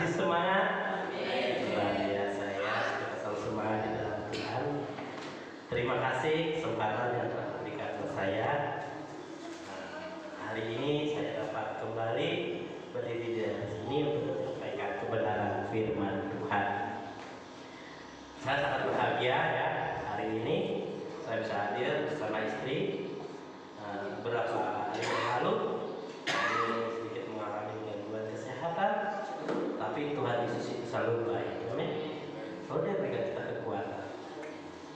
Masih semangat? Luar biasa ya, kita selalu semangat di dalam Tuhan. Terima kasih kesempatan yang telah diberikan kepada saya. Hari ini saya dapat kembali berdiri di sini untuk menyampaikan kebenaran firman Tuhan. Saya sangat bahagia ya, hari ini saya bisa hadir bersama istri. Beberapa hari yang lalu kami sedikit mengalami gangguan kesehatan, tapi Tuhan Yesus itu selalu baik. Amin. Kalau Dia berikan kita kekuatan,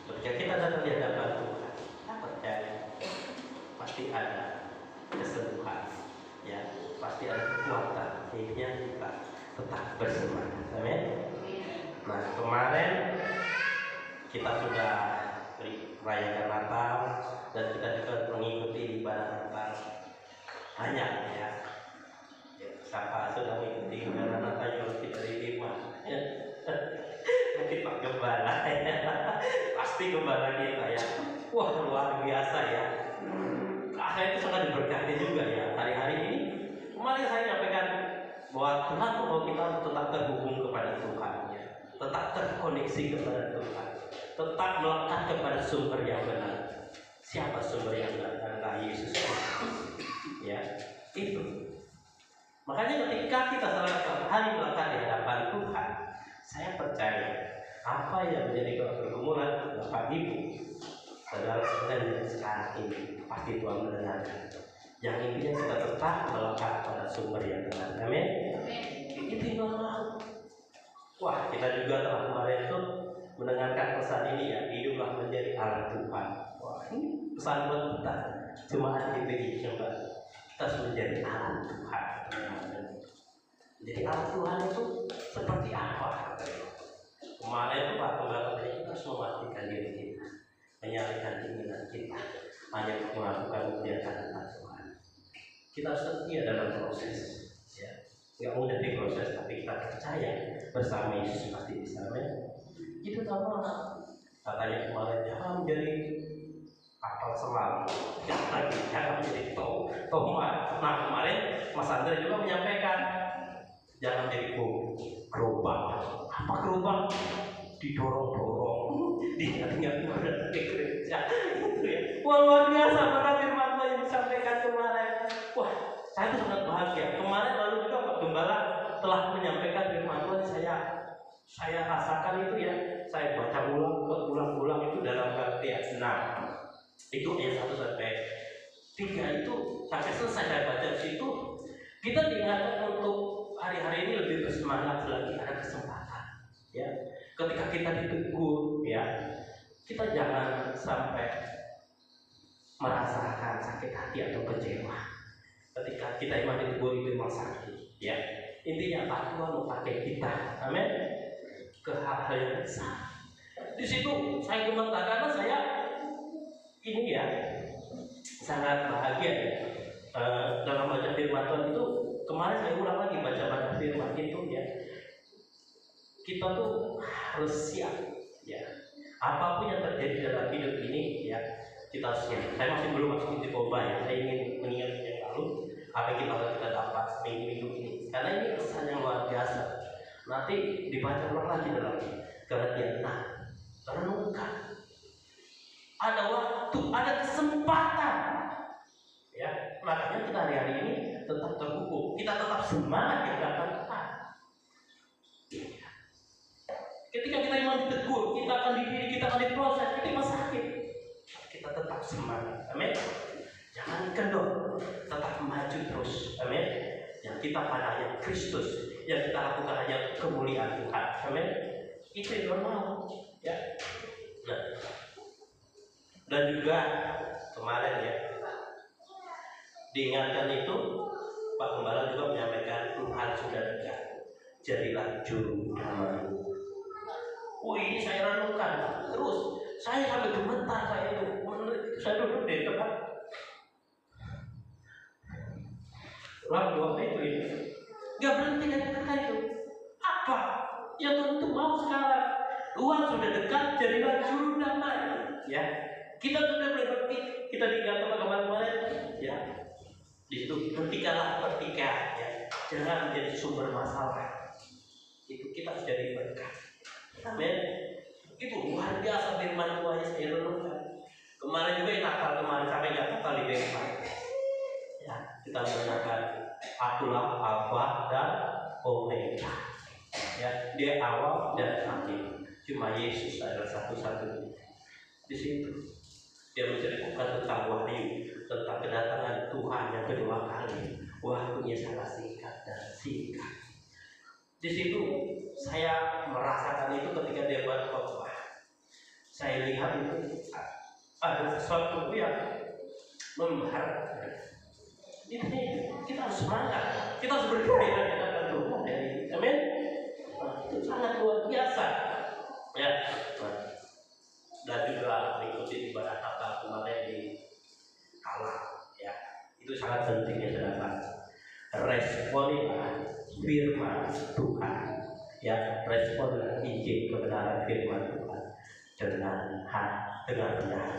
ketika kita datang di hadapan Tuhan, kita percaya pasti ada kesembuhan, ya, pasti ada kekuatan sehingga kita tetap bersemangat. Amin. Nah, kemarin kita sudah merayakan Natal dan kita juga mengikuti ibadah Natal banyak ya. Siapa sudah mengikuti ibadah Natal yang lebih dari 5? Mungkin Pak Gembala ya. Pasti Gembala kita ya. Wah, luar biasa ya. Saya itu sangat diberkati juga ya hari-hari ini. Kemarin saya nyampaikan bahwa Tuhan mau kita tetap terhubung kepada Tuhan ya. Tetap terkoneksi kepada Tuhan, tetap melekat kepada sumber yang benar. Siapa sumber yang benar? Adalah Yesus Kristus. Ya, itu. Makanya ketika kita setiap hari melekat di hadapan Tuhan, saya percaya apa yang menjadi pergumulan Bapak Ibu adalah sebenarnya sekarang ini pasti Tuhan mendengarkan. Yang intinya kita tetap melekat pada sumber yang benar. Amin. Itu normal. Wah, kita juga telah kemarin itu mendengarkan pesan ini ya, hiduplah menjadi alat Tuhan. Wah, ini pesan buat kita. Jemaat GPI coba kita harus menjadi alat Tuhan. Jadi alat Tuhan itu seperti apa? Kemarin itu Pak Pembalap kita harus memastikan diri kita, menyalurkan keinginan kita, hanya untuk melakukan kegiatan Tuhan. Kita setia dalam proses, ya. Nggak mudah diproses, tapi kita percaya bersama Yesus pasti bisa. Itu sama katanya kemarin, jangan menjadi kapal selam, jangan menjadi tomat. Nah, kemarin Mas Andre juga menyampaikan jangan menjadi gerobak. Apa gerobak? Didorong-dorong, diingat-ingat kepada gereja. Itu ya. Wah, luar biasa para firman Tuhan yang disampaikan kemarin. Wah, saya itu sangat bahagia. Kemarin lalu juga Pak Gembala telah menyampaikan firman Tuhan, saya rasakan itu ya. Saya baca ulang itu dalam Galatia 6. Itu ayat 1 sampai 3 itu sampai selesai saya baca di situ. Kita diingatkan untuk hari-hari ini lebih bersemangat lagi, ada kesempatan. Ya, ketika kita ditegur, ya, kita jangan sampai merasakan sakit hati atau kecewa. Ketika kita memang ditegur itu memang sakit, ya. Intinya apa? Tuhan mau pakai kita, amin, ke hal-hal yang besar. Di situ saya gemetar karena saya ini ya sangat bahagia ya. Dalam baca firman Tuhan itu kemarin saya ulang lagi baca firman itu ya. Kita tuh harus siap ya. Apapun yang terjadi dalam hidup ini ya, kita harus siap. Saya masih belum masuk titik obat ya. Saya ingin mengingat yang lalu apa yang kita dapat minggu ini. Karena ini pesan yang luar biasa. Nanti dibaca ulang lagi dalam Galatia 6. Renungkan. Ada waktu, ada kesempatan. Ya, makanya kita hari-hari ini tetap terhubung. Kita tetap semangat di hadapan Tuhan. Ketika kita memang ditegur, kita akan dipilih, kita akan diproses, kita memang sakit. Kita tetap semangat. Amin. Jangan kendor, tetap maju terus. Amin. Yang kita pada yang Kristus, yang kita lakukan hanya kemuliaan Tuhan. Amin. Itu yang normal. Ya. Nah. Dan juga kemarin ya, diingatkan itu Pak Gembala juga menyampaikan Tuhan sudah dekat. Jadilah juru damai. Ini saya renungkan terus. Saya sampai gemetar saya duduk di tempat lalu apa itu ya. Gak berhenti dari kata itu. Apa yang Tuhan itu mau sekarang? Tuhan sudah dekat, jadilah juru damai. Ya, kita sudah boleh berhenti. Kita digantung kemarin ya. Di situ hentikanlah pertikaian ya. Jangan menjadi sumber masalah. Itu kita harus jadi berkat. Amin. Itu luar biasa firman Tuhan yang saya renungkan. Kemarin juga Natal kemarin sampai Natal di Bengkak. Ya, kita mendengarkan akulah Alfa dan Omega. Ya, dia awal dan akhir. Cuma Yesus adalah satu-satunya. Di situ dia menceritakan tentang wahyu, tentang kedatangan Tuhan yang kedua kali. Waktunya sangat singkat dan singkat. Di situ saya merasakan itu ketika dia berkhotbah. Saya lihat itu ada sesuatu yang mengharapkan. Ini kita harus semangat, kita harus bergairah di hadapan Tuhan. Amin. Itu sangat luar biasa. Ya. Dan juga mengikuti ibadah Natal kemarin di Kalah. Ya, itu sangat penting ya saudara. Responilah firman Tuhan. Ya, responilah Injil kebenaran firman Tuhan dengan benar.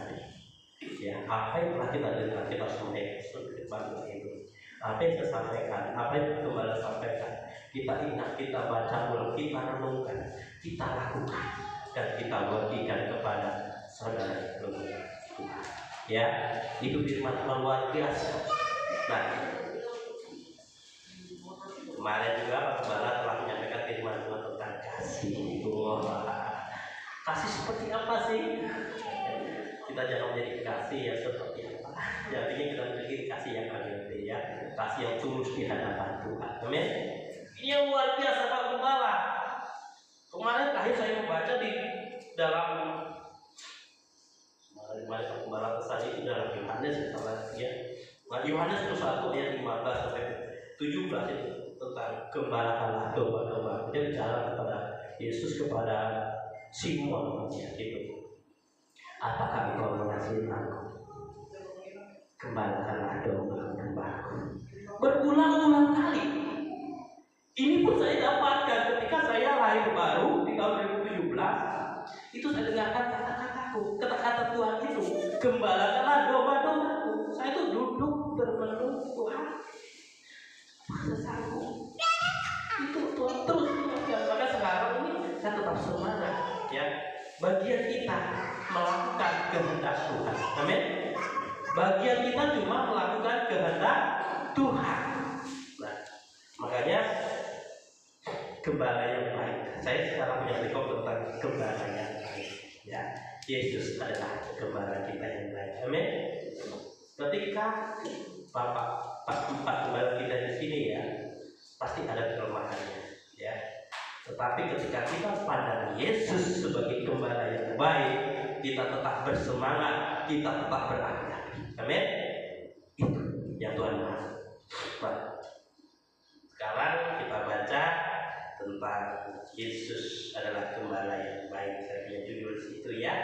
Ya, apa yang telah kita dengar kita sampaikan firman itu. Apa yang saya sampaikan, apa yang Gembala sampaikan, kita ingat, kita baca ulang, kita renungkan, kita lakukan, dan kita bagikan kepada saudara Tuhan. Ya, itu firman Tuhan luar biasa. Nah, kemarin juga Pak Gembala telah menyampaikan firman Tuhan tentang kasih. Kasih seperti apa sih? Kita jangan menjadi kasih yang seperti apa. Jadinya kita menjadi kasih yang agility, ya, kasih yang tulus di hadapan Tuhan. Amin. Ini yang luar biasa Pak Gembala. Kemarin terakhir saya membaca di dalam Pak Gembala pesan itu dalam Yohanes, ya. Yohanes 1 ayat 15 sampai 17 itu tentang gembalakanlah domba-domba. Dia bicara kepada Yesus, kepada Simon, ya, gitu. Apakah engkau mengasihi aku? Gembalakanlah domba-dombaku. Berulang-ulang kali. Ini pun saya dapatkan ketika saya lahir baru di tahun 2017. Itu saya dengarkan kata-kata Tuhan itu. Gembalakanlah domba-dombaku. Saya itu duduk bermenung Tuhan. Masa sanggup. Itu Tuhan terus mengajar. Maka sekarang ini saya tetap semangat, ya. Bagian kita melakukan kehendak Tuhan. Amin. Bagian kita cuma melakukan kehendak Tuhan. Nah, makanya gembala yang baik. Saya sekarang punya rekor tentang gembala yang baik. Ya, Yesus adalah gembala kita yang baik. Amin. Ketika Bapak gembala kita di sini, ya, pasti ada kelemahannya, ya. Tetapi ketika kita pandang Yesus sebagai gembala yang baik, kita tetap bersemangat, kita tetap berakar. Amin. Itu yang Tuhan mau. Nah, sekarang kita baca tentang Yesus adalah gembala yang baik. Saya punya judul situ, ya.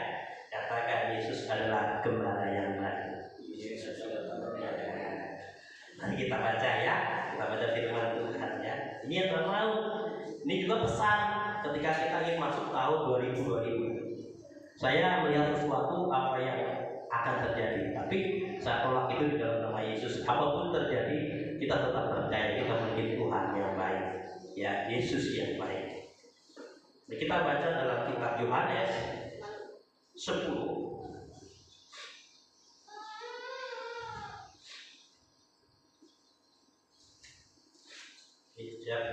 Katakan Yesus adalah gembala yang baik. Yesus adalah gembala yang baik. Nanti kita baca, ya. Kita baca firman Tuhan, ya. Ini yang Tuhan mau. Ini juga pesan ketika kita ingin masuk tahun 2020. Saya melihat sesuatu apa yang akan terjadi, tapi saya tolak itu di dalam nama Yesus. Apapun terjadi, kita tetap percaya kita memiliki Tuhan yang baik, ya, Yesus yang baik. Nah, kita baca dalam kitab Yohanes 10.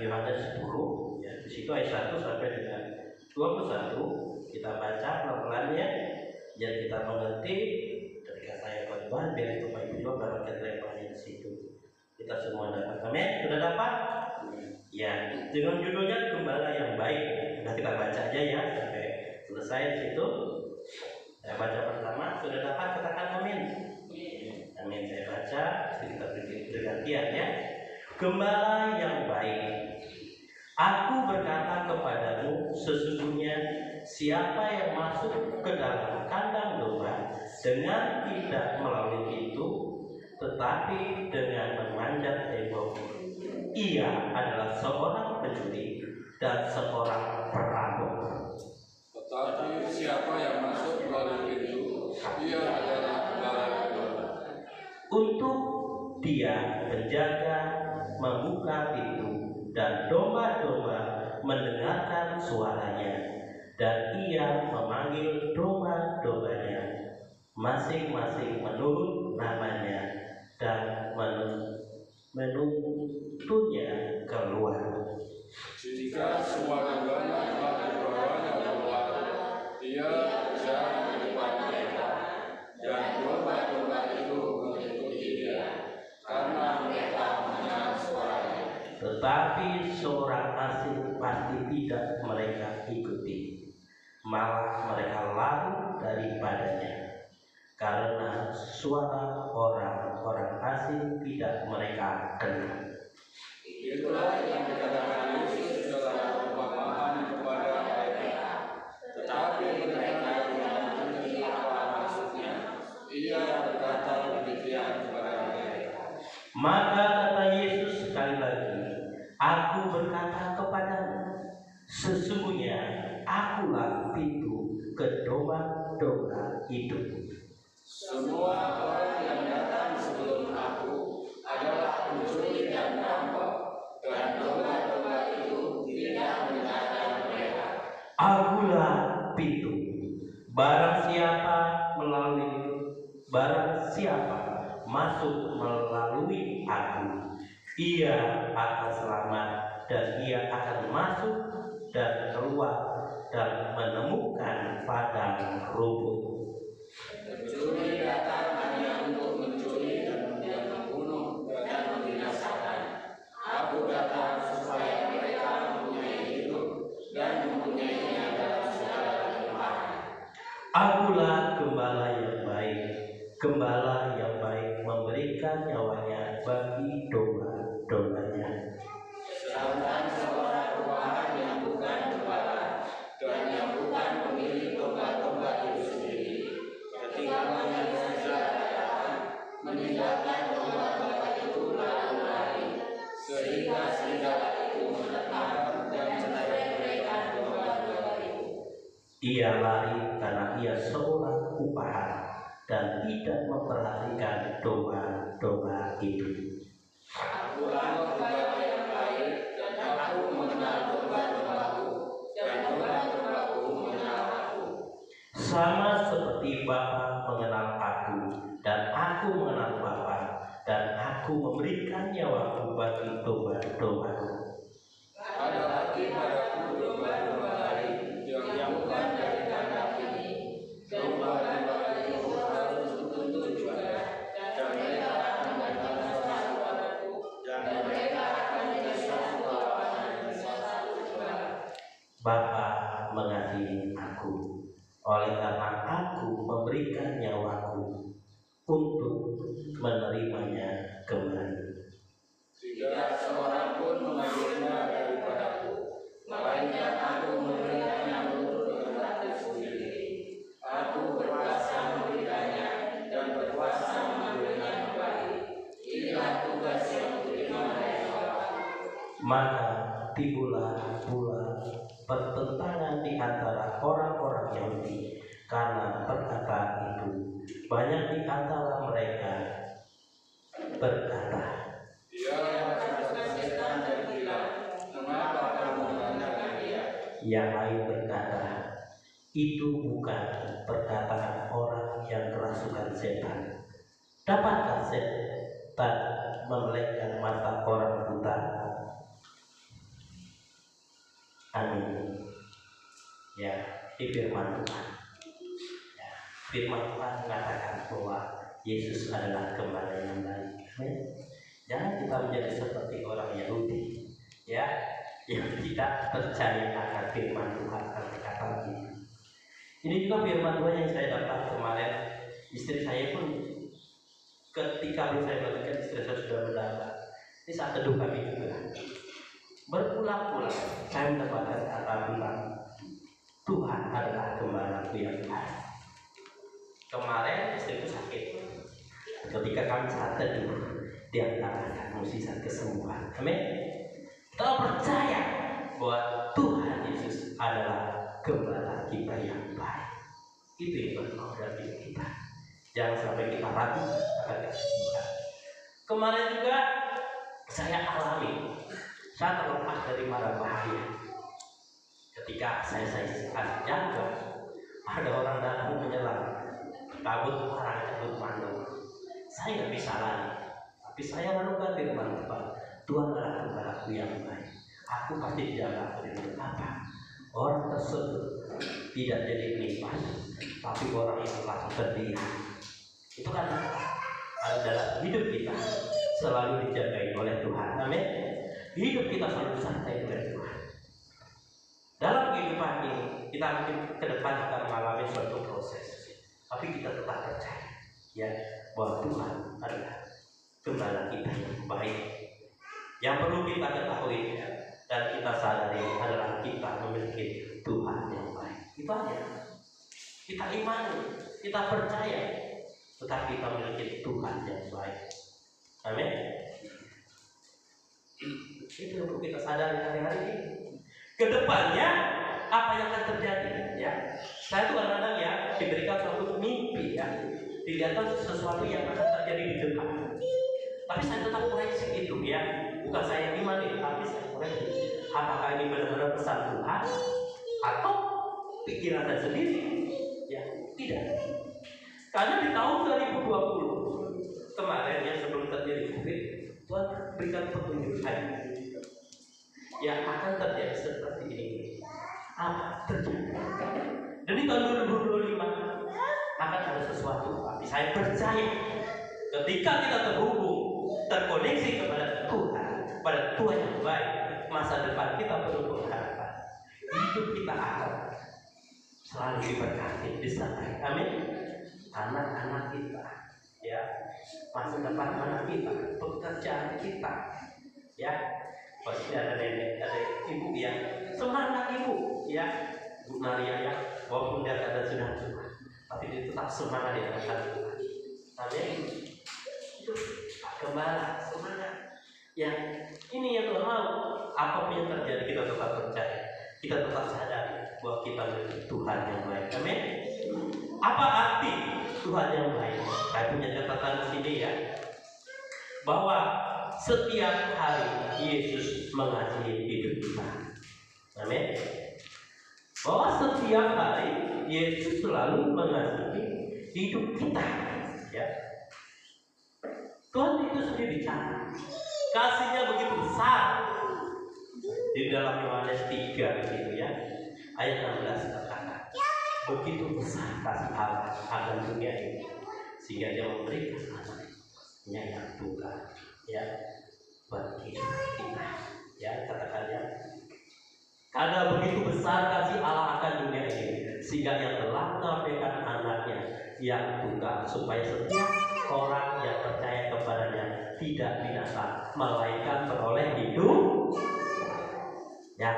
Yohanes 10, ya, di situ ayat 1 sampai dengan 21. Kita baca pelan-pelan, ya, biar kita mengerti. Ketika saya khotbah, biar Bapak Ibu juga berangkat lebarnya di situ. Kita semua dapat. Amin. Sudah dapat? Ya, dengan judulnya gembala yang baik. Sudah kita baca aja, ya, sampai selesai di situ. Saya baca pertama. Sudah dapat? Katakan amin. Amin. Saya baca. Kita bergantian, ya. Gembala yang baik. Aku berkata kepadamu, sesungguhnya siapa yang masuk ke dalam kandang domba dengan tidak melalui pintu, tetapi dengan memanjat tembok, ia adalah seorang pencuri dan seorang perampok. Tetapi siapa yang masuk melalui pintu, ia adalah gembala domba. Untuk dia menjaga, membuka pintu, dan domba-domba mendengarkan suaranya, dan ia memanggil domba-dombanya masing-masing menurut namanya dan menuntunnya keluar. Jika semua dombanya telah dibawanya keluar, ia berjalan di depan mereka, dan domba-domba itu mengikuti dia, karena mereka mengenal suaranya. Tetapi seorang asing pasti tidak mereka ikuti, malah mereka lari daripadanya, karena suara orang-orang asing tidak mereka kenal. Itulah yang dikatakan Yesus dalam perumpamaan kepada mereka. Tetapi mereka tidak mengerti apa maksudnya. Ia berkata demikian kepada mereka. Maka kata Yesus sekali lagi, Aku berkata kepadamu, sesungguhnya akulah pintu ke domba-domba itu. Semua orang yang datang sebelum aku adalah pencuri dan perampok, dan domba-domba itu tidak mendengarkan mereka. Akulah pintu. Barang siapa masuk melalui aku, ia akan selamat, dan ia akan masuk dan keluar dan menemukan padang rumput. Pencuri datang hanya untuk mencuri dan membunuh dan membinasakan. Aku datang supaya mereka mempunyai hidup dan mempunyainya dalam segala kelimpahan. Akulah gembala yang baik. Gembala yang baik memberikan nyawanya bagi domba-dombanya. Sedangkan seorang rumahan yang bukan gembala dan yang bukan pemilik domba-domba itu sendiri, ketika melihat serigala datang, meninggalkan domba-domba itu lalu lari, sehingga serigala itu menetap dan menceraikan domba-domba itu. Ia lari karena ia seorang upahan dan tidak memperhatikan domba-domba itu. Akulah gembala yang baik, dan aku mengenal domba-dombaku, dan domba-dombaku mengenal aku. Sama seperti Bapa mengenal aku, dan aku mengenal Bapa, dan aku memberikan nyawaku bagi domba-dombaku. Ada lagi padaku domba-domba lain yang bukan dari kandang ini. Domba-domba itu harus dituntut juga, dan mereka akan mendengar suaraku, dan mereka akan mendengar suara juga. Bapa mengasihi aku, oleh karena aku memberikan nyawaku untuk menerimanya kembali. Tidak seorang pun mengambilnya daripadaku, melainkan aku memberikannya untuk kehendakku sendiri. Aku berkuasa memberikannya dan berkuasa mengambilnya kembali. Inilah tugas yang diterima dari Bapa. Maka timbullah pula pertentangan di antara orang-orang Yahudi karena perkataan itu. Banyak di antara mereka berkata, Dia adalah setan dan gila. Mengapa kamu menanyakan dia? yang lain berkata, itu bukan perkataan orang yang kerasukan setan. Dapatkah setan memelekkan mata orang buta? Amin. Ya, di firman Tuhan. Ya, firman Tuhan mengatakan bahwa Yesus adalah gembala yang baik. Amin. Jangan kita menjadi seperti orang Yahudi, ya, yang tidak percaya akan firman Tuhan dan berkata begitu. Ini juga firman Tuhan yang saya dapat kemarin. Istri saya pun ketika saya melakukan, istri saya sudah mendapat. Ini saat teduh kami juga. Berulang-ulang saya mendapatkan kata bilang, Tuhan adalah gembalaku yang baik. Kemarin istriku sakit. Ketika kami saat teduh, dia mengatakan mukjizat kesembuhan. Amin. Kita percaya bahwa Tuhan Yesus adalah gembala kita yang baik. Itu yang berkau dari kita. Jangan sampai kita ragu akan kesembuhan. Kemarin juga saya alami, saya terlepas dari mara bahaya. ketika saya jaga, ada orang datang menyerang, kabut parah, kabut mandor. Saya nggak bisa lari, tapi saya lakukan firman Tuhan. Tuhan adalah gembalaku yang baik. Aku pasti dijaga dengan apa? Orang tersebut tidak jadi pelimpas, tapi orang itu langsung terdiam. Itu kan dalam hidup kita selalu dijagai oleh Tuhan. Amin. Hidup kita selalu santai oleh Tuhan. Dalam kehidupan ini kita mungkin ke depan akan mengalami suatu proses, tapi kita tetap percaya ya bahwa Tuhan adalah gembala kita yang baik. Yang perlu kita ketahui dan kita sadari adalah kita memiliki Tuhan yang baik. Itu aja. Kita imani, kita percaya, tetapi kita memiliki Tuhan yang baik. Amin. Itu yang perlu kita sadari hari-hari ini. Kedepannya apa yang akan terjadi? Ya, saya tuh kadang-kadang ya diberikan suatu mimpi ya, dilihat sesuatu yang akan terjadi di depan. Tapi saya tetap koreksi itu ya, bukan saya imani, tapi saya koreksi. Apakah ini benar-benar pesan Tuhan atau pikiran saya sendiri? Ya, tidak. Karena di tahun 2020 kemarin ya sebelum terjadi COVID, Tuhan berikan petunjuk saya. Yang akan terjadi seperti ini. Apa terjadi? Dan di tahun 2025 akan ada sesuatu. Tapi saya percaya ketika kita terhubung, terkoneksi kepada Tuhan, pada Tuhan yang baik, masa depan kita perlu berharapan. Hidup kita akan selalu diberkati, disertai. Amin. Anak-anak kita, ya, masa depan anak kita, pekerjaan kita, ya. Pasti ada nenek, ada ibu ya, semangat ibu ya, Bu Maria ya, walaupun dia ada sudah tua, tapi dia tetap semangat di dalam Tuhan. Amin. Itu gembala semangat. Ya, ini yang Tuhan mau. Apapun yang terjadi kita tetap percaya, kita tetap sadar bahwa kita memiliki Tuhan yang baik. Amin. Apa arti Tuhan yang baik? Saya punya catatan di sini ya, bahwa setiap hari Yesus mengasihi hidup kita. Amin. Bahwa setiap hari Yesus selalu mengasihi hidup kita. Ya. Tuhan itu sendiri bicara. Kasihnya begitu besar. Di dalam Yohanes 3 begitu ya. Ayat 16 katakan, begitu besar kasih Allah akan dunia ini sehingga Dia memberikan anaknya yang tunggal. Ya, bagi kita, ya katakannya. Karena begitu besar kasih Allah akan dunia ini, sehingga Ia telah memberikan anaknya yang tunggal, supaya setiap orang yang percaya kepadanya tidak binasa, melainkan beroleh hidup. Ya,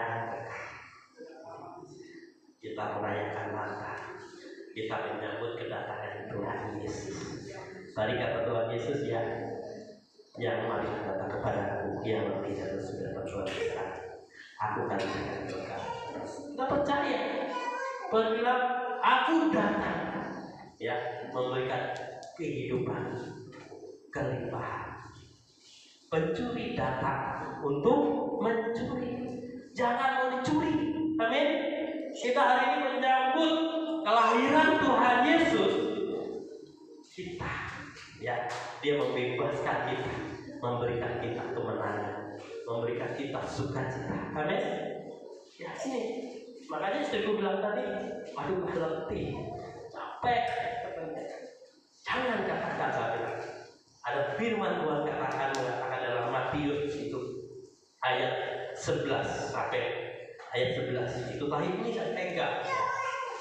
kita merayakan Natal, kita menyambut kedatangan Tuhan Yesus. Tadi kata Tuhan Yesus ya, yang mari datang kepadaku yang tidak sudah berbuat dosa, aku akan berikan berkat. Kita percaya, Tuhan bilang, aku datang ya memberikan kehidupan, kelimpahan. Pencuri datang untuk mencuri, jangan mau dicuri. Amin. Kita hari ini menyambut kelahiran Tuhan Yesus. Kita ya, Dia membebaskan kita, memberikan kita kemenangan, memberikan kita sukacita. Amin. Ya ini, makanya istriku bilang tadi, aduh letih, capek. Jangan katakan saya bilang. Ada firman Tuhan mengatakan dalam Matius itu ayat 11 sampai ayat 11 itu tadi ini saya pegang.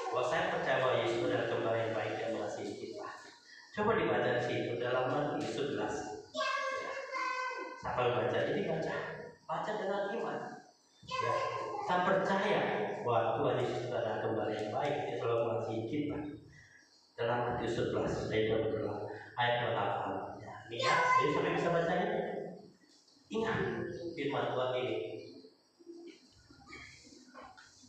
Bahwa saya percaya bahwa Yesus adalah gembala yang baik yang mengasihi kita. Coba dibaca di situ dalam Matius 11. Siapa yang baca? Jadi baca dengan iman. Ya, saya percaya bahwa Tuhan Yesus adalah gembala yang baik yang selalu mengasihi kita. Dalam Matius 11 ayat 8. Ini ya, jadi sampai bisa bacanya. Ingat firman Tuhan ini.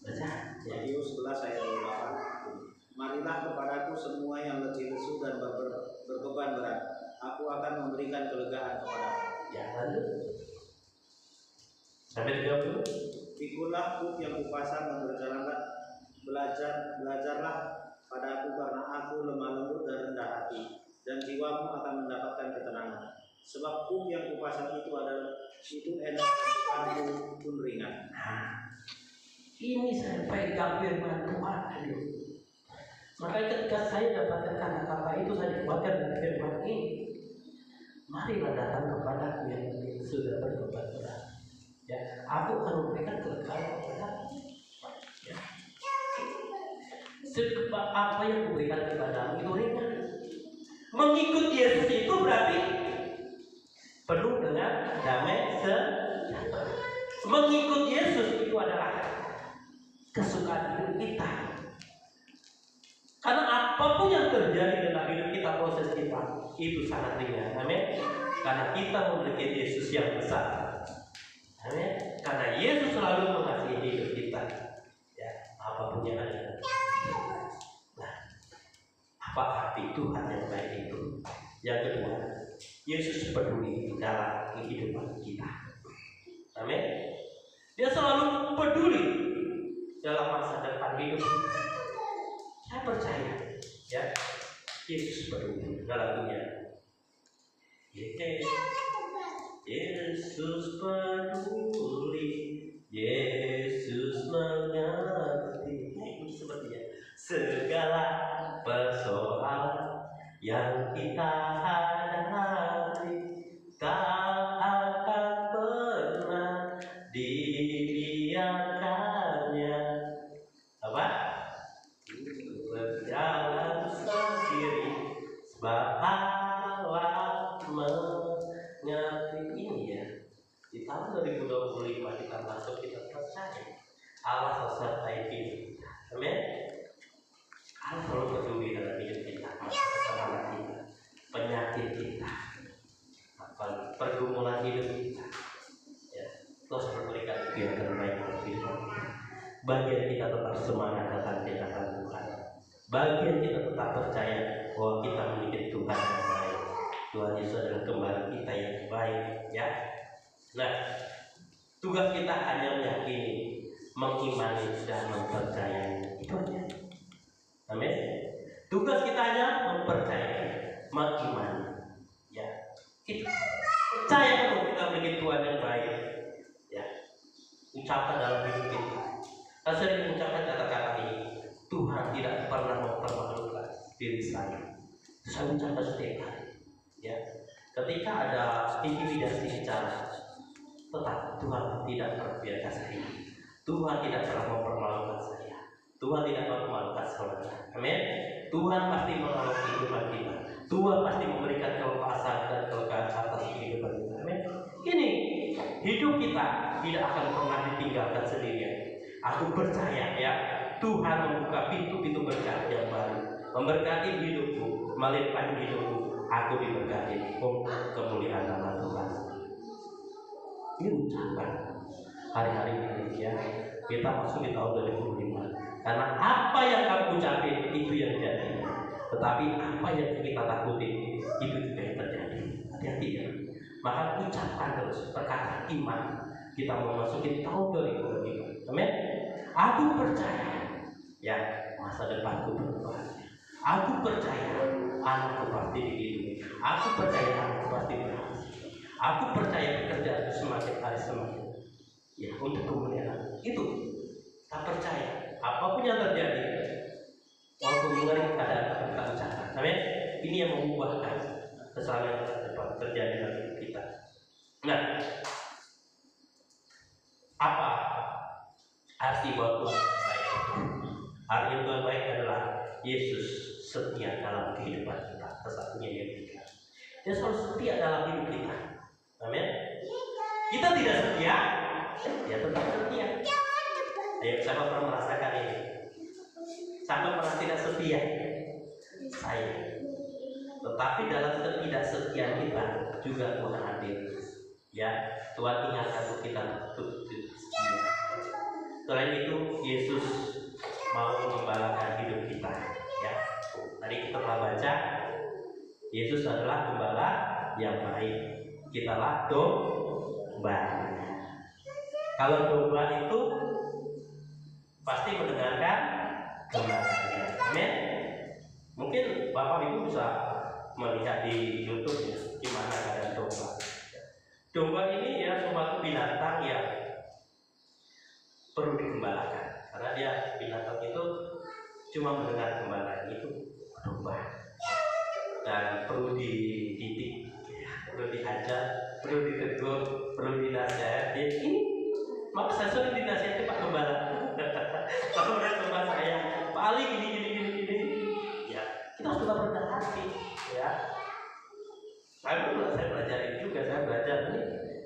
Baca. Matius 11 ayat 8. Marilah kepadaku semua yang letih lesu dan berbeban berat, aku akan memberikan kelegaan kepadamu. Ya, lalu sampai 30. Ikutlah buk yang kupasang dan belajarlah pada aku karena aku lemah lembut dan rendah hati, dan jiwamu akan mendapatkan ketenangan. Sebab buk yang kupasang itu enak dan bebanku pun ringan. Ini saya pegang firman Tuhan. Makanya ketika saya dapatkan kata-kata itu, saya dikuatkan dengan firman ini. Marilah datang kepadaku yang sudah bertobat berat. Ya, aku akan memberikan kelegaan kepadamu. Ya. Sebab apa yang kuberikan kepadamu itu ringan. Mengikut Yesus itu berarti penuh dengan damai sejahtera. Mengikut Yesus itu adalah kesukaan hidup kita. Karena apapun yang terjadi dalam hidup kita, proses kita itu sangat ringan. Amin. Karena kita memiliki Yesus yang besar. Amin. Karena Yesus selalu mengasihi hidup kita. Ya, apapun yang ada. Nah, apa arti Tuhan yang baik itu? Yang kedua, Yesus peduli dalam kehidupan kita. Amin. Dia selalu peduli dalam masa depan hidup kita. Saya percaya, ya, Yesus peduli dalam dunia. Yesus peduli, Yesus mengerti. Ini sepertinya segala persoalan yang kita hadapi tak akan pernah dibiarkannya apa? Berjalan sendiri sebab Allah mengerti. Ini ya, di tahun 2025 kita masuk, kita percaya Allah sertai hidup kita. Amin. Allah selalu peduli dalam hidup kita, masalah kita, penyakit kita, pergumulan hidup kita. Ya, terus memberikan yang terbaik untuk hidup kita. Bagian kita tetap semangat datang di hadapan Tuhan. Bagian kita tetap percaya bahwa kita memiliki Tuhan yang baik. Tuhan Yesus adalah gembala kita yang baik. Ya. Nah, tugas kita hanya meyakini, mengimani dan mempercayai. Itu aja. Amin. Tugas kita hanya mempercayai, mengimani. Ya. Itu. Percaya bahwa kita memiliki Tuhan yang baik. Ya. Ucapkan dalam hidup kita. Saya sering mengucapkan kata-kata ini. Tuhan tidak pernah mempermalukan diri saya. Saya ucapkan setiap hari. Ya. Ketika ada intimidasi bicara, tetap Tuhan tidak terbiasa saya. Tuhan tidak pernah mempermalukan saya. Tuhan tidak mempermalukan saudara. Amin. Tuhan pasti mengawal kehidupan kita. Tuhan pasti memberikan kelepasan dan kelegaan atas kehidupan kita. Amin. Ini hidup kita tidak akan pernah ditinggalkan sendirian. Aku percaya, ya, Tuhan membuka pintu-pintu berkat yang baru, memberkati hidupku, melimpahkan hidupku. Aku diberkati untuk kemuliaan nama Tuhan. Ini ucapan hari-hari ini, ya. Kita masuk di tahun 2005. Karena apa yang kamu ucapin itu yang jadi. Tetapi apa yang kita takutin itu juga yang terjadi. Hati-hati, ya. Maka ucapkan terus perkataan iman. Kita memasuki tahun 2005. Amin. Aku percaya, ya, masa depanku berubah. Aku percaya anakku pasti dihidupi. Aku percaya anakku pasti berhasil. Aku percaya pekerjaanku semakin hari semakin, ya, untuk kemuliaan. Itu tak percaya. Apapun yang terjadi, walaupun mengeri keadaan, kita ucapkan. Amin. Ini yang mengubahkan kesalahan yang terjadi dalam hidup kita. Nah, apa arti buat Tuhan baik itu? Arti Tuhan baik adalah Yesus setia dalam kehidupan kita. Sesatunya yang ketiga, Dia selalu setia dalam hidup kita. Amin. Kita tidak setia, Dia tetap setia. Ayo, siapa pernah merasakan ini? Siapa pernah tidak setia? Saya. Tetapi dalam ketidaksetiaan kita juga Tuhan hadir. Ya, Tuhan ingatkan untuk kita untuk setia. Selain itu, Yesus mau mengembalakan hidup kita. Ya, tadi kita telah baca, Yesus adalah gembala yang baik. Kitalah domba. Kalau domba itu pasti mendengarkan gembala. Amin. Mungkin Bapak Ibu bisa melihat di YouTube ya, gimana keadaan domba. Domba ini ya suatu binatang yang perlu digembalakan, karena dia binatang itu cuma mendengar gembala itu domba, dan perlu dididik, perlu diajar, perlu ditegur, perlu dinasihati. Ini maka saya sering dinasihati Pak Gembala. Kalau udah domba saya, Pak Ali gini, ya kita harus tetap rendah hati, ya. Saya belajar ini juga, saya belajar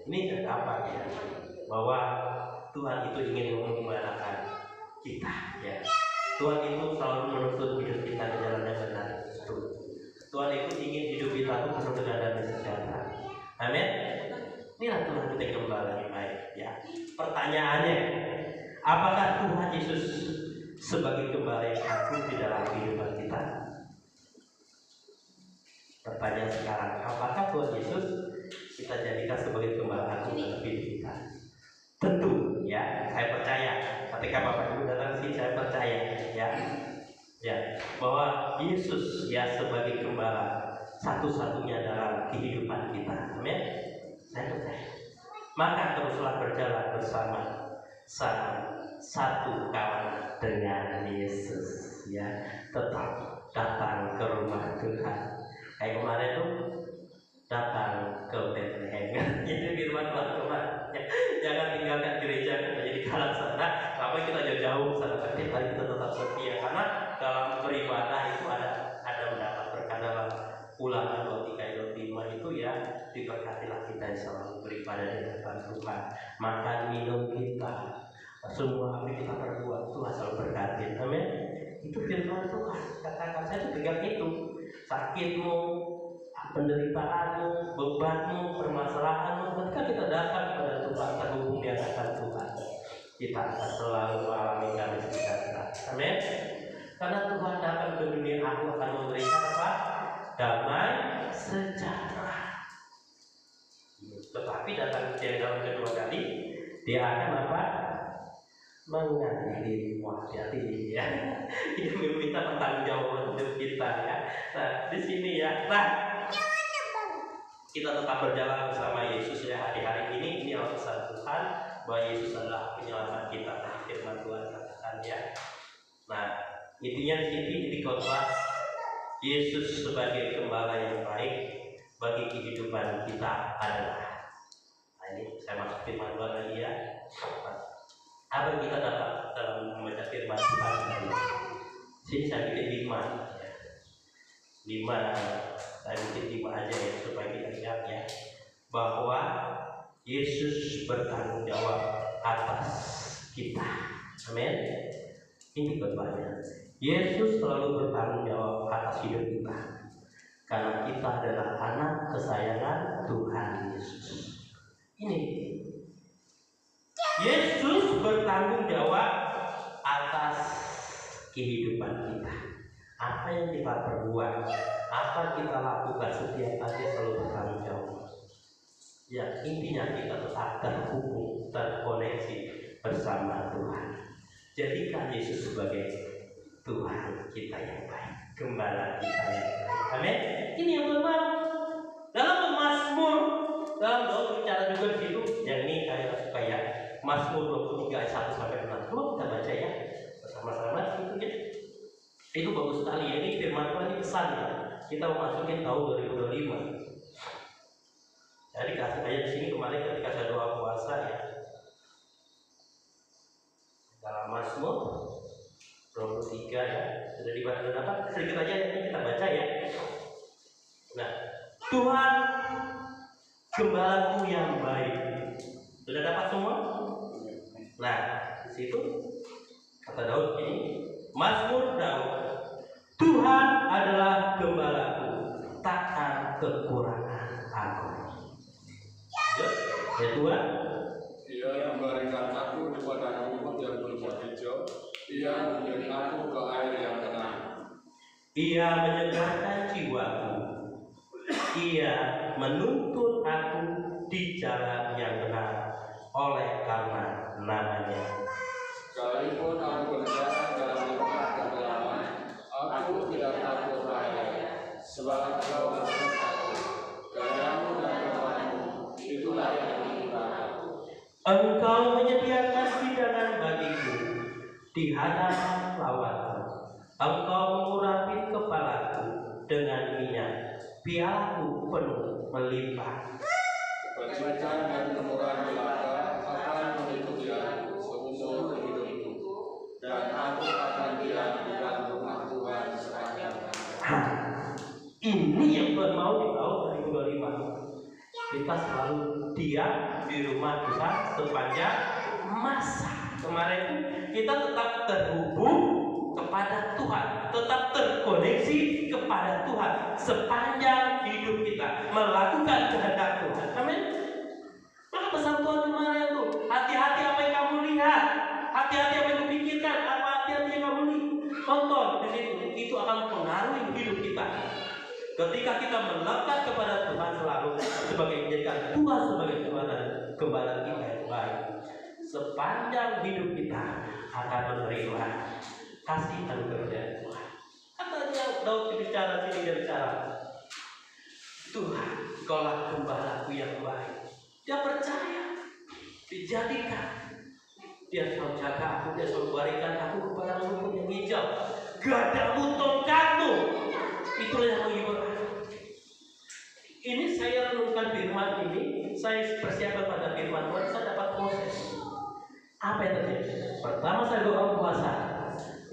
ini apa ya, bahwa Tuhan itu ingin menggembalakan kita, ya. Tuhan itu selalu menuntut hidup kita ke jalan yang benar. Tuhan itu ingin hidup kita itu penuh dengan damai sejahtera. Amin. Inilah Tuhan kita gembala yang baik, ya. Pertanyaannya, apakah Tuhan Yesus sebagai gembala yang agung di dalam kehidupan kita? Pertanyaan sekarang, apakah Tuhan Yesus kita jadikan sebagai gembala agung dalam hidup kita? Tentu, ya, saya percaya. Ketika Bapak Ibu datang sini, saya percaya, ya, bahwa Yesus ya sebagai gembala satu-satunya dalam kehidupan kita. Amin. Saya percaya. Maka teruslah berjalan bersama satu kawan dengan Yesus, ya. Tetap datang ke rumah Tuhan. Kayak kemarin tuh datang ke Bethlehem. Itu firman Tuhan. Jangan tinggalkan gereja kita jadi kalah sana. Apa kita jauh-jauh sana, tapi kita tetap setia, karena dalam beribadah itu ada mendapat berkat. Dalam Ulangan 23 ayat 5 itu ya, diberkatilah kita yang selalu beribadah di hadapan Tuhan. Makan minum kita, semua apa kita perbuat, Tuhan selalu berkati. Amin. Itu firman Tuhan. Katakan saya itu pegang itu. Sakitmu, penderitaanmu, bebanmu, permasalahanmu, ketika kita datang kepada Tuhan, terhubung di hadapan Tuhan, kita akan selalu mengalami damai sejahtera. Amin. Karena Tuhan datang ke dunia, aku akan memberikan apa? Damai sejahtera. Tetapi datang dia dalam kedua kali, dia akan apa? Mengadili. Hati-hati ya. Dia meminta pertanggungjawaban untuk kita, ya. Nah, di sini ya. Nah, kita tetap berjalan bersama Yesus ya hari-hari ini adalah pesan Tuhan bahwa Yesus adalah penyelamat kita. Firman Tuhan katakan, ya. Nah, intinya di sini di khotbah Yesus sebagai gembala yang baik bagi kehidupan kita adalah. Nah, ini saya masuk firman Tuhan lagi, ya. Apa yang kita dapat dalam membaca firman Tuhan tadi? Sini saya bikin 5, ya. 5, saya bikin 5 aja ya, supaya kita ingat, ya, bahwa Yesus bertanggung jawab atas kita. Amin. Ini khotbahnya. Yesus selalu bertanggung jawab atas hidup kita, karena kita adalah anak kesayangan Tuhan Yesus. Ini Yesus bertanggung jawab atas kehidupan kita. Apa yang kita perbuat, apa kita lakukan, setiap hari selalu bertanggung jawab. Ya, intinya kita tetap terhubung, terkoneksi bersama Tuhan. Jadikan Yesus sebagai Tuhan kita yang baik, gembala kita yang baik. Amin. Ini yang benar. Dalam Mazmur, dalam doa bicara juga di situ. Yang ini saya suka, ya. Mazmur 23 ayat 1 sampai 6. Coba kita baca, ya, bersama-sama itu, ya. Itu bagus sekali, ya. Ini firman Tuhan, ini pesan, ya. Kita memasuki tahun 2025. Jadi kasih ayat di sini kemarin ketika saya doa puasa, ya. Dalam Mazmur 23, ya. Sudah dibaca, sudah dapat? Sedikit aja ini kita baca, ya. Nah, Tuhan gembalaku yang baik. Sudah dapat semua? Nah, di situ kata Daud ini, Mazmur Daud, Tuhan adalah gembalaku, takkan kekurangan aku. Ya Tuhan, Ia memberikan aku kepada rumput yang berbuah hijau. Ia memberi aku ke air yang tenang. Ia menyegarkan jiwaku. Ia menuntun aku di jalan yang benar oleh karena namanya. Sekalipun aku berjalan dalam lembah kegelapan, aku tidak takut bahaya, sebab Engkau besertaku. Gadamu dan topanmu, itulah yang menghibur aku. Engkau menyediakan hidangan bagiku di hadapan lawanku. Engkau mengurapi kepalaku dengan minyak, pialaku penuh melimpah. Kebajikan dan kemurahan belaka akan mengikuti aku seumur hidupku, dan aku akan diam di dalam rumah Tuhan sepanjang hayat. Ini yang Tuhan mau di tahun 2025. Kita selalu diam di rumah Tuhan sepanjang masa. Kemarin kita tetap terhubung kepada Tuhan, tetap terkoneksi kepada Tuhan sepanjang hidup kita, melakukan kehendak Tuhan. Amin. Maka pesan Tuhan kemarin tuh, hati-hati apa yang kamu lihat, hati-hati apa yang kamu pikirkan, hati-hati yang kamu tonton di situ. Itu akan mempengaruhi hidup kita. Ketika kita melekat kepada Tuhan selalu sebagai menjadikan Tuhan sebagai Tuhan dan gembala kita yang baik, sepanjang hidup kita akan menerima kasih anugerah dari Tuhan. Katanya Daud bicara sini, dia bicara, Tuhan, Kaulah gembalaku yang baik. Dia percaya, dijadikan, dia selalu jaga aku, dia selalu berikan aku kepada rumput yang hijau. Gadamu, tongkatmu, itulah yang menghibur aku. Ini saya renungkan firman ini, saya persiapkan pada firman Tuhan, saya dapat proses. Apa yang terjadi? Pertama saya doa puasa,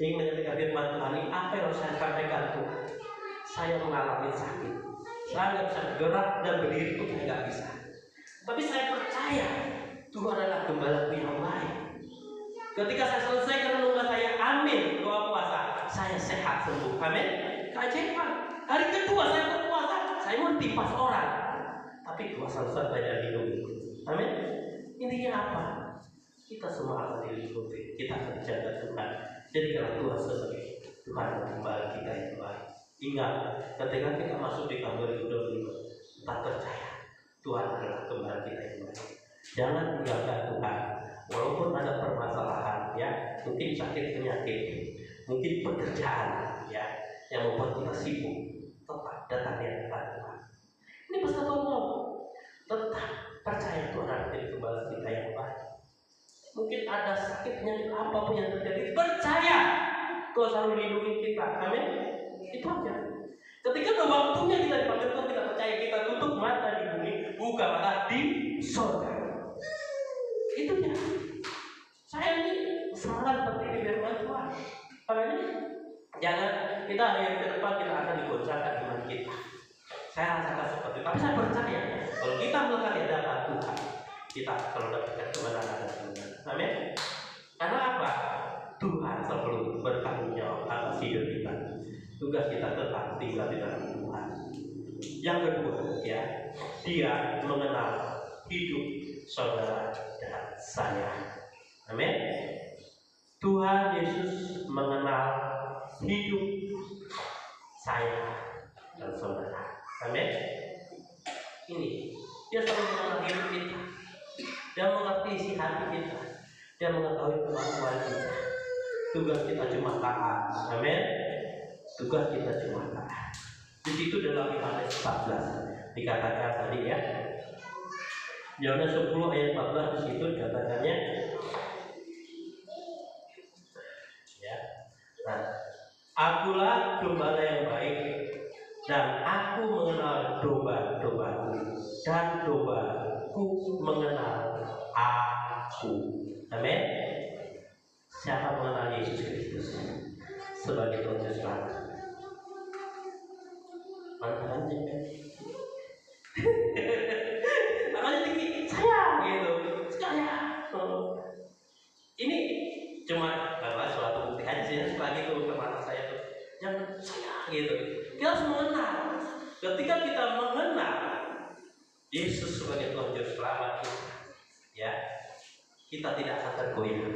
ingin menyampaikan firman Tuhan ini, apa yang harus saya sampaikan Tuhan? Saya mengalami sakit, saya nggak bisa gerak dan berdiri pun saya nggak bisa. Tapi saya percaya Tuhan adalah gembalaku yang baik. Ketika saya selesai renungan saya, amin, doa puasa, saya sehat sembuh, amin. Keajaiban. Hari kedua saya berpuasa, saya mau tipas orang, tapi kuasa saya tidak dilindungi, amin. Intinya apa? Kita semua akan dilindungi, kita akan dijaga Tuhan. Jadi kalau Tuhan sebagai Tuhan dan gembala kita yang baik. Ingat, ketika kita masuk di tahun 2025, kita percaya Tuhan adalah gembala kita yang baik. Jangan tinggalkan Tuhan, walaupun ada permasalahan, ya, mungkin sakit penyakit, mungkin pekerjaan, ya, yang membuat kita sibuk, tetap datang di hadapan Tuhan. Ini pesan Tuhan mau, tetap percaya Tuhan adalah gembala kita yang baik. Mungkin ada sakit penyakit apapun yang terjadi, percaya Tuhan selalu melindungi kita, amin. Itu aja. Ketika ada waktunya kita dipanggil Tuhan, kita percaya, kita tutup mata di bumi, buka mata di surga. Itu ya. Saya ini sangat penting di firman Tuhan. Makanya jangan kita hari ke depan kita akan digoncangkan iman kita. Saya rasakan seperti itu. Tapi saya percaya kalau kita melekat di hadapan Tuhan, kita akan mendapatkan kemenangan dan kemenangan. Amin. Karena apa? Tuhan selalu bertanggung jawab atas hidup kita. Tugas kita tetap tinggal di dalam Tuhan. Yang kedua, ya, Dia mengenal hidup saudara dan saya. Amin. Tuhan Yesus mengenal hidup saya dan saudara. Amin. Ini Dia selalu mengenal hidup kita. Dia mengerti isi hati kita. Dia mengetahui kemampuan kita. Tugas kita cuma taat. Amin. Tugas kita cuma taat. Di situ dalam Yohanes 14 dikatakan tadi, ya. Yohanes 10 ayat 14 di situ dikatakannya, ya. Nah, akulah gembala yang baik, dan aku mengenal domba-dombaku, dan dombaku mengenal aku. Amin. Siapa mengenal Yesus Kristus sebagai Tuhan Yesus Selamat? Mantan kan? Namanya tinggi, saya gitu, saya. Ini cuma karena suatu bukti aja sih, setelah itu kemana saya tuh, jangan saya gitu. Kita harus mengenal. Ketika kita mengenal Yesus sebagai Tuhan Juru Selamat kita, ya, kita tidak akan tergoyah.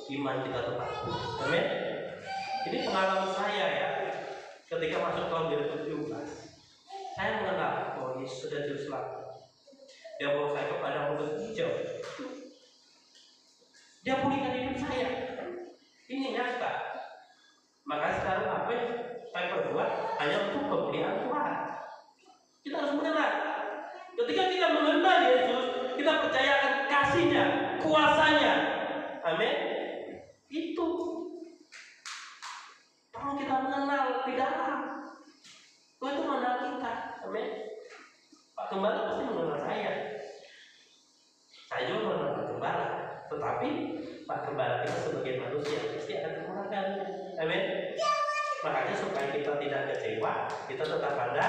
Iman kita tetap kuat. Amin. Ini pengalaman saya, ya. Ketika masuk tahun 2017, saya mengenal bahwa Yesus sudah Juru Selamat. Dia bawa saya ke padang rumput hijau. Dia pulihkan hidup saya. Ini nyata. Maka sekarang apa yang saya perbuat hanya untuk kemuliaan Tuhan. Kita harus mengenal. Ketika kita mengenal Yesus, kita percaya akan kasih-Nya, kuasanya. Amin. Itu perlu kita mengenal di dalam. Tuhan itu mengenal kita. Amin. Pak Gembala pasti mengenal saya. Saya juga mengenal Pak Gembala. Tetapi Pak Gembala kita sebagai manusia pasti akan kekurangan. Amin. Makanya supaya kita tidak kecewa, kita tetap ada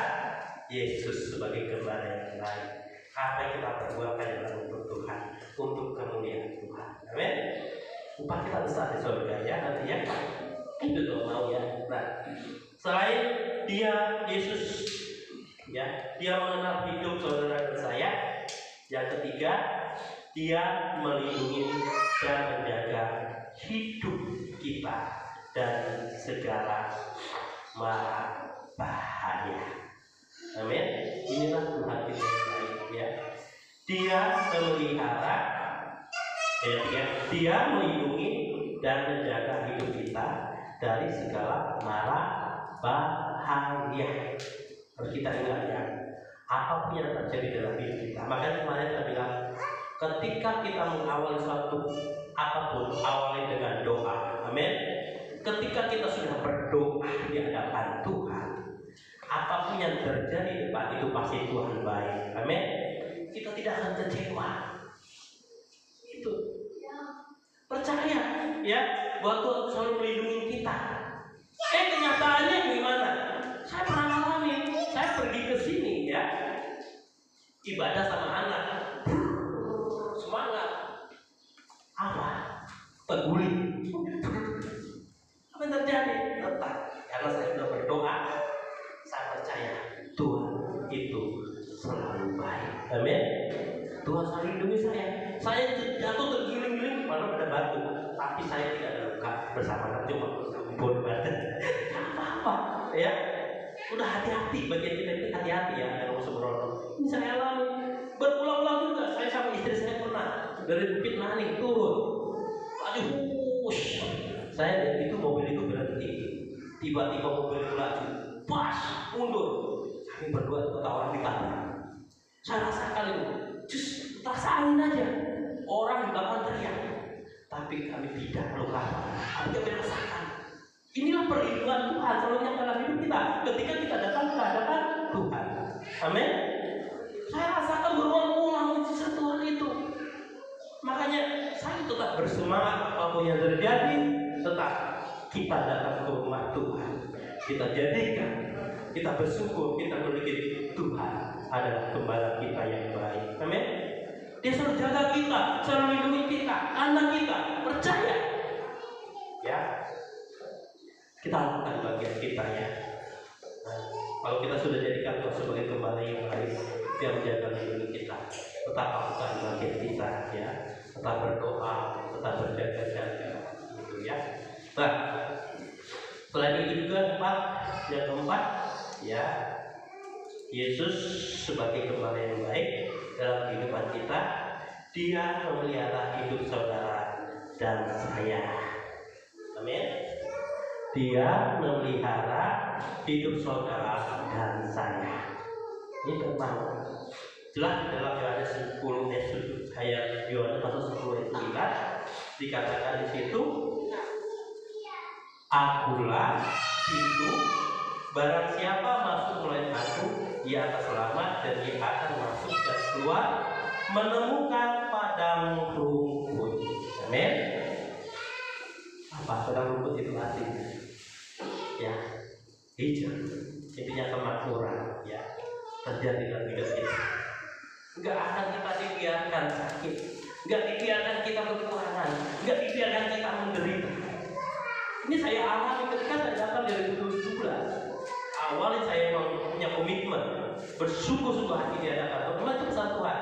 Yesus sebagai gembala yang lain. Apa yang kita perbuat adalah untuk Tuhan, untuk kemuliaan Tuhan. Amin. Upah kita besar di surga ya nanti ya. Itu tuh mau ya. Nah, selain dia Yesus, ya, dia mengenal hidup saudara dan saya. Yang ketiga, dia melindungi dan menjaga hidup kita dan segala mara bahaya. Amin. Inilah Tuhan kita yang baik ya. Dia memelihara, dia melindungi dan menjaga hidup kita dari segala mara bahaya. Harus kita ingat ya, apapun yang terjadi dalam hidup kita. Makanya kemarin saya bilang, ketika kita mengawali suatu apapun, awali dengan doa. Amin. Ketika kita sudah berdoa di hadapan Tuhan, apapun yang terjadi di depan itu pasti Tuhan baik. Amin. Kita tidak akan kecewa. Itu percaya ya bahwa Tuhan selalu melindungi kita. Kenyataannya gimana? Saya pernah alami. Saya pergi ke sini ya, ibadah sama anak, semangat, apa? Peduli. Apa yang terjadi? Tetap, karena saya sudah berdoa, saya percaya Tuhan itu selalu baik. Amin. Tuhan selalu lindungi saya. Saya jatuh tergiling-giling, malah ada batu, tapi saya tidak ada luka bersama cuma bon badan. Apa-apa, ya. Udah hati-hati, bagian kita itu hati-hati ya, yang mau sembrono. Ini saya alami berulang-ulang juga. Saya sama istri saya pernah dari Bukit Maning turun, aduh, saya lihat itu mobil itu berhenti. Tiba-tiba mobil itu laju, pas mundur. Kami berdua ketawa di tanah. Saya rasakan itu, just rasain aja. Orang di belakang teriak, tapi kami tidak luka. Kami tidak merasakan. Inilah perlindungan Tuhan selalu yang dalam hidup kita ketika kita datang ke hadapan Tuhan. Amin. Saya rasakan berulang-ulang mujizat Tuhan itu. Makanya saya tetap bersemangat apapun yang terjadi, tetap kita datang ke rumah Tuhan. Kita jadikan, kita bersyukur, kita memiliki Tuhan adalah gembala kita yang baik. Amin. Dia selalu jaga kita, selalu melindungi kita, anak kita, percaya. Ya. Kita lakukan bagian kita ya. Nah, kalau kita sudah jadikan Tuhan sebagai gembala yang baik, dia menjaga hidup kita. Tetap lakukan bagian kita ya. Tetap berdoa, tetap berjaga-jaga, gitu ya. Nah, selain itu juga yang keempat, ya, Yesus sebagai gembala yang baik dalam kehidupan kita, dia memelihara hidup saudara dan saya. Amin. Dia memelihara hidup saudara dan saya. Ini tentang jelas di dalam Yohanes 10 ayat Yohanes pasal 10 ayat 9 dikatakan di situ, akulah itu, barang siapa masuk melalui aku, ia akan selamat dan ia akan masuk dan keluar menemukan padang rumput. Amin. Apa padang rumput itu artinya? Ya, hijau, intinya kemakmuran, ya, terjadi dalam hidup kita. Enggak akan kita dibiarkan sakit, enggak dibiarkan kita kekurangan, enggak dibiarkan kita menderita. Ini saya alami ketika saya datang dari 2017. Awalnya saya memang punya komitmen bersungguh-sungguh hati di hadapan Tuhan. Itu pesan Tuhan,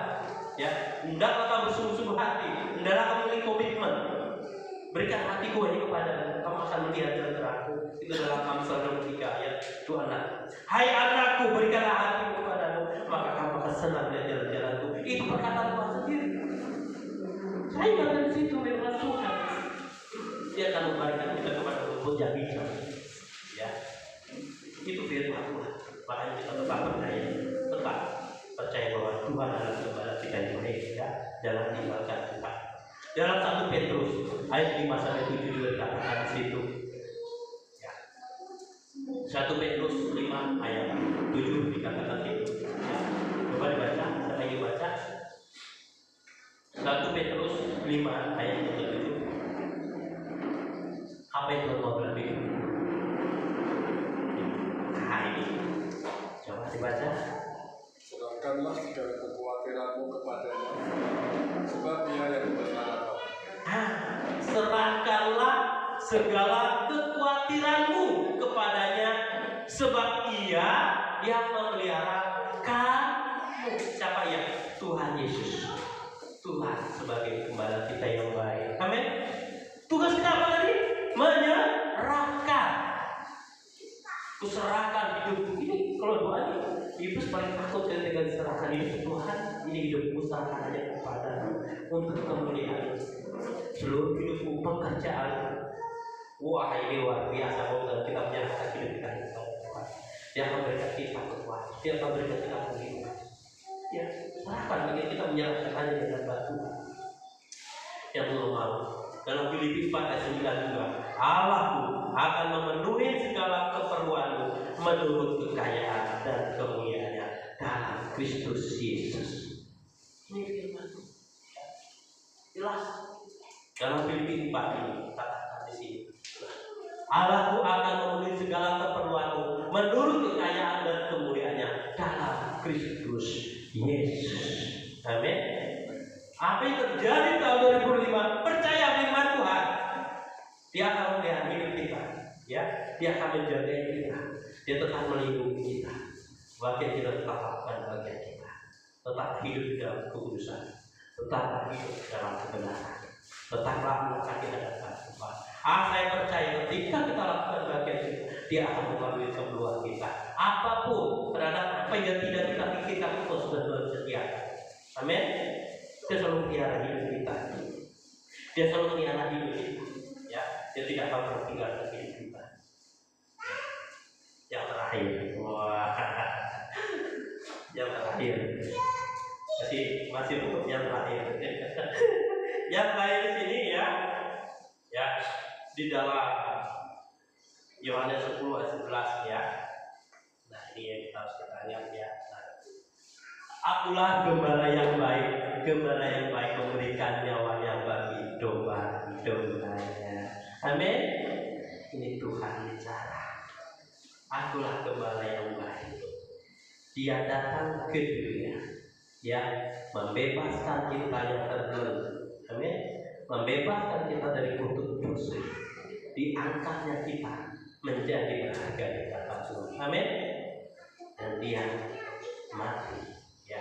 ya, hendaklah kamu bersungguh-sungguh hati, hendaklah kamu memiliki komitmen. Berikan hatiku ini kepada kamu akan melihat jalan terangku. Itu dalam Amsal 23 ayat 26. Hai anakku, berikanlah hatimu kepadamu, maka kamu akan senang melihat jalan-jalanku. Itu perkataan Tuhan sendiri. Saya ingat di situ firman Tuhan. Dia akan memberikan kita kepada rumput yang hijau. Ya, itu firman Tuhan. Makanya kita tetap percaya bahwa Tuhan adalah gembala kita yang baik. Ya, jangan tinggalkan Tuhan. Dalam 1 Petrus ayat 5-7 juga dikatakan di situ. Ya. 1 Petrus 5 ayat 7 dikatakan itu. Ya. Coba dibaca, saya lagi baca. 1 Petrus 5 ayat 7. Apa yang Tuhan mau bilang ini? Nah ini, coba dibaca. Serahkanlah segala kekhawatiranmu kepadanya, sebab Dia yang bersalah. Serahkanlah segala kekhawatiranmu kepadanya, sebab Ia yang memelihara kamu. Siapa ya? Tuhan Yesus. Tuhan sebagai gembala kita yang baik. Amin. Tugas kita apa tadi? Menyerahkan. Kuserahkan hidupku ini. Kalau doanya, Iblis paling takut ketika diserahkan hidup ke Tuhan. Ini hidupku serahkan aja kepada untuk kemuliaan. Seluruh hidupku, pekerjaan. Wah ini luar biasa. Kalau kita menyerahkan hidup kita kepada Tuhan, Dia akan berikan kita kekuatan. Dia akan berikan kita kehidupan. Ya, serahkan bagi kita menyerahkan hanya dengan batu. Yang belum mau. Dalam Filipi 4 ayat 9 juga, Allahku akan memenuhi segala keperluanmu menurut kekayaan dan kemuliaannya dalam Kristus Yesus. Ini firman Tuhan. Jelas. Dalam Filipi 4 ini katakan di sini. Allahku akan memenuhi segala keperluanmu menurut kekayaan dan kemuliaannya dalam Kristus Yesus. Amin. Apa yang terjadi tahun 2005? Percaya firman Tuhan. Dia akan melihat hidup kita, ya. Dia akan menjaga kita. Dia tetap melindungi kita. Bagian kita tetap lakukan bagian kita. Tetap hidup dalam kekudusan. Tetap hidup dalam kebenaran. Tetaplah melakukan di hadapan Tuhan. Saya percaya ketika kita lakukan bagian kita, Dia akan melalui keperluan kita. Apapun terhadap apa yang tidak kita pikirkan, Tuhan sudah bersediakan. Amin. Dia selalu pelihara hidup kita. Dia selalu pelihara hidup kita. Ya, Dia tidak akan tertinggalkan hidup kita. Yang terakhir, wah, yang terakhir, masih untuk yang terakhir. Yang terakhir di sini ya, di dalam Yohanes 10 ayat 11 ya. Nah ini yang kita harus lihat ya. Akulah gembala yang baik memberikan nyawanya bagi domba-dombanya. Amin. Ini Tuhan bicara. Akulah gembala yang baik. Dia datang ke dunia, ya, membebaskan kita yang terbelenggu. Amin. Membebaskan kita dari kutuk dosa. Diangkatnya kita menjadi berharga di hadapan Tuhan. Amin. Dan Dia mati. Ya,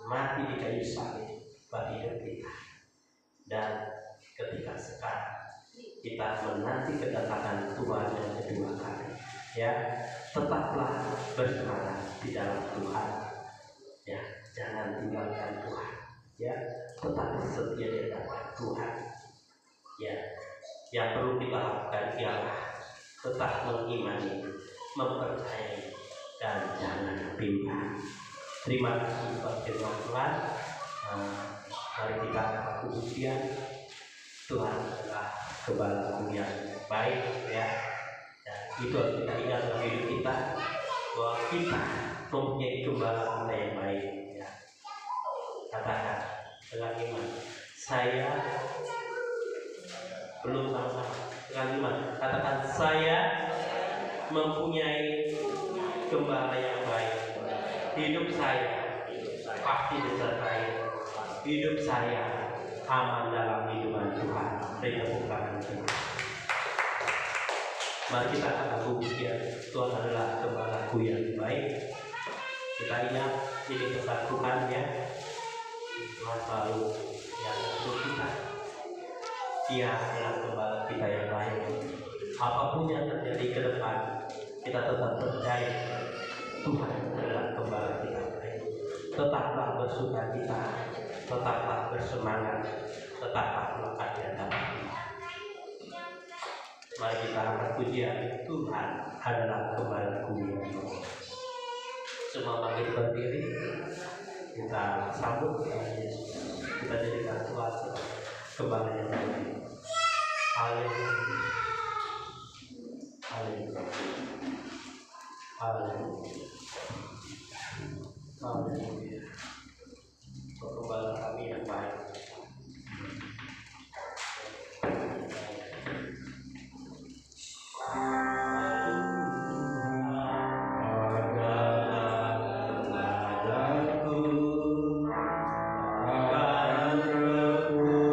mati di kayu salib bagi hidup kita. Dan ketika sekarang kita menanti kedatangan Tuhan yang kedua kali, ya, tetaplah bersemangat di dalam Tuhan. Ya, jangan tinggalkan Tuhan. Ya, tetap setia di hadapan Tuhan. Ya, yang perlu kita lakukan ialah tetap mengimani, mempercayai, dan jangan bimbang. Terima kasih buat firman Tuhan. Mari kita pujian. Tuhan adalah gembala yang baik, ya. Dan itu harus kita ingat dalam hidup kita, bahwa kita mempunyai gembala yang baik, ya. Katakan dengan iman, saya belum sama-sama dengan iman. Katakan, saya mempunyai gembala yang baik. Hidup saya pasti disertai. Hidup saya aman dalam hidupan Tuhan. Bukan Tuhan. Mari kita katakan pujian. Tuhan adalah gembalaku yang baik. Kita ingat ini pesan Tuhan, ya. Tuhan selalu yang untuk kita. Dia adalah gembala kita yang baik. Apapun yang terjadi ke depan, kita tetap percaya Tuhan adalah gembala kita. Tetaplah bersukacita, tetaplah bersemangat, tetaplah melekat di hadapan Tuhan. Mari kita angkat pujian, Tuhan adalah gembalaku yang baik. Semua bangkit berdiri, kita sambut Tuhan Yesus. Kita jadikan Tuhan gembala yang baik. Haleluya. Haleluya. Haleluya. Haleluya. Gembala kami yang baik. Akan kekurangan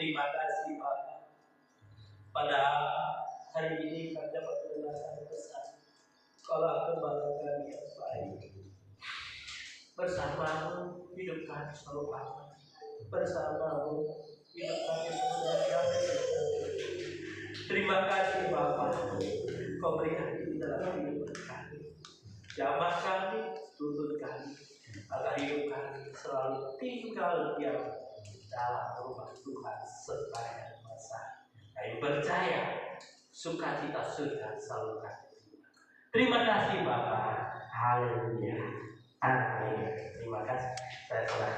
Terima kasih Bapak. Pada hari ini kami dapat mendengarkan pesan sekolah kembali kami yang baik. Bersamamu hidup kami selalu aman. Bersamamu hidup kami selalu damai. Terima kasih Bapak. Kau berikan ini dalam hidup kami. Jamah kami, tuntut kami, agar hidup kami selalu tinggal diam dalam rumah Tuhan sepanjang masa. Kami percaya sukacita surga selalu kami. Terima kasih Bapak. Haleluya. Amin. Terima kasih. Saya telah